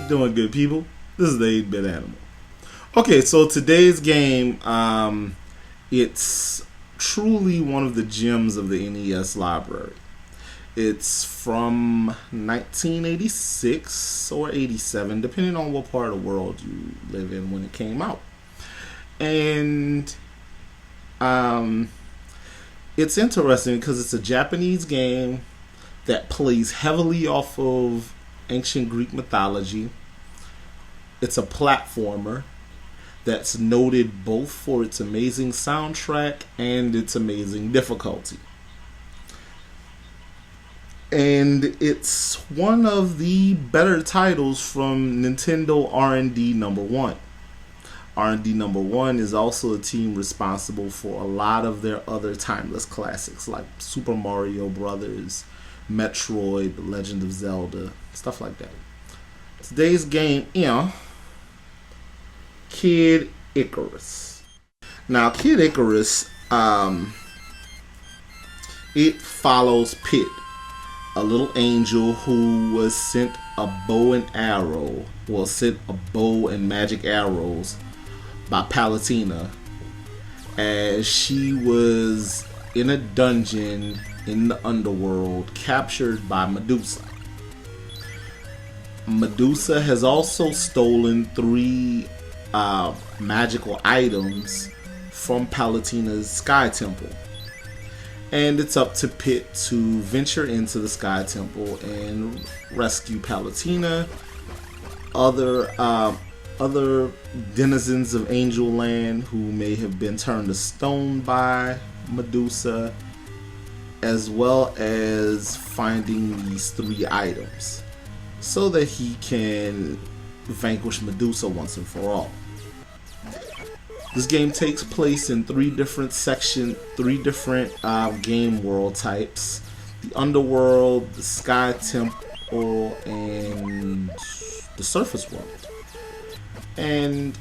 doing, good people? This is the 8-Bit Animal. Okay, so today's game, it's truly one of the gems of the NES library. It's from 1986 or 87, depending on what part of the world you live in when it came out. And it's interesting because it's a Japanese game that plays heavily off of ancient Greek mythology. It's a platformer that's noted both for its amazing soundtrack and its amazing difficulty. And it's one of the better titles from Nintendo R&D number 1. R&D number 1 is also a team responsible for a lot of their other timeless classics like Super Mario Brothers, Metroid, The Legend of Zelda, stuff like that. Today's game is Kid Icarus. Now, Kid Icarus, it follows Pit, a little angel who was sent a bow and magic arrows by Palutena as she was in a dungeon in the underworld captured by Medusa. Medusa has also stolen 3 magical items from Palutena's Sky Temple. And it's up to Pit to venture into the Sky Temple and rescue Palutena, other denizens of Angel Land who may have been turned to stone by Medusa, as well as finding these 3 items so that he can vanquish Medusa once and for all. This game takes place in 3 different game world types: the Underworld, the Sky Temple, and the Surface World. And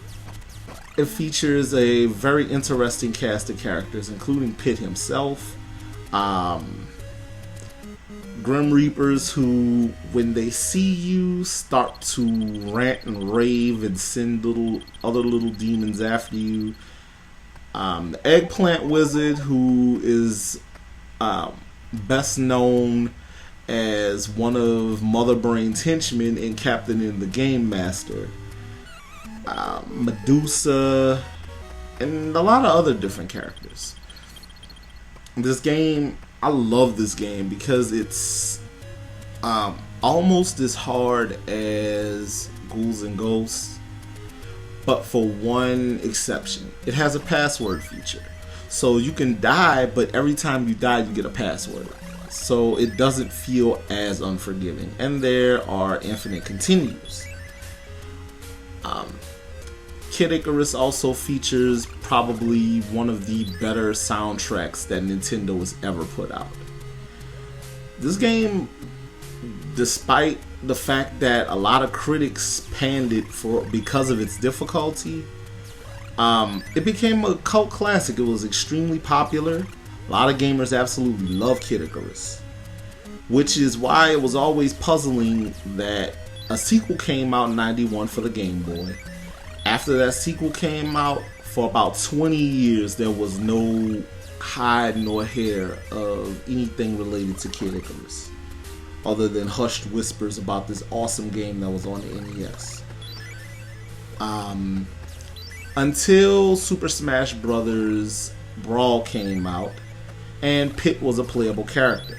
it features a very interesting cast of characters, including Pit himself, Grim Reapers who, when they see you, start to rant and rave and send other little demons after you. The Eggplant Wizard, who is best known as one of Mother Brain's henchmen and captaining the Game Master. Medusa, and a lot of other different characters. This game, I love this game because it's almost as hard as Ghouls and Ghosts, but for one exception. It has a password feature. So you can die, but every time you die, you get a password. So it doesn't feel as unforgiving. And there are infinite continues. Kid Icarus also features probably one of the better soundtracks that Nintendo has ever put out. This game, despite the fact that a lot of critics panned it because of its difficulty, it became a cult classic. It was extremely popular. A lot of gamers absolutely love Kid Icarus, which is why it was always puzzling that a sequel came out in '91 for the Game Boy. After that sequel came out, for about 20 years, there was no hide nor hair of anything related to Kid Icarus, other than hushed whispers about this awesome game that was on the NES. Until Super Smash Bros. Brawl came out, and Pit was a playable character.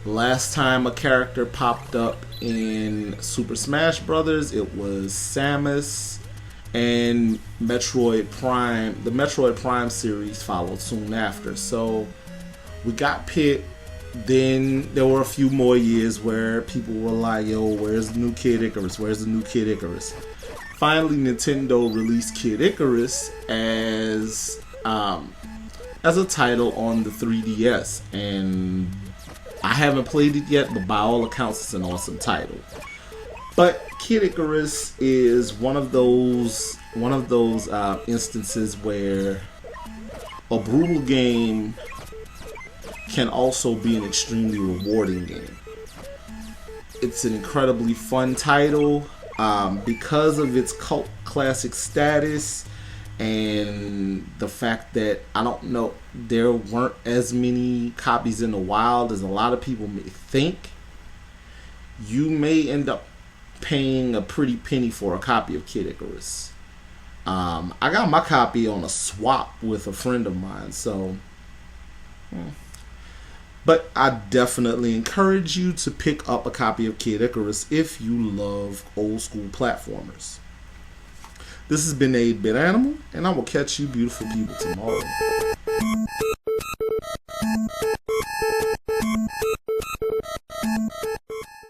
The last time a character popped up in Super Smash Bros., it was Samus, and Metroid Prime. The Metroid Prime series followed soon after. So we got Pit. Then there were a few more years where people were like, yo, where's the new Kid Icarus? Where's the new Kid Icarus? Finally, Nintendo released Kid Icarus as a title on the 3DS. And I haven't played it yet, but by all accounts, it's an awesome title. But Kid Icarus is one of those instances where a brutal game can also be an extremely rewarding game. It's an incredibly fun title because of its cult classic status and the fact that I don't know, there weren't as many copies in the wild as a lot of people may think. You may end up paying a pretty penny for a copy of Kid Icarus. I got my copy on a swap with a friend of mine, so. But I definitely encourage you to pick up a copy of Kid Icarus if you love old school platformers. This has been 8-Bit Animal, and I will catch you beautiful people tomorrow.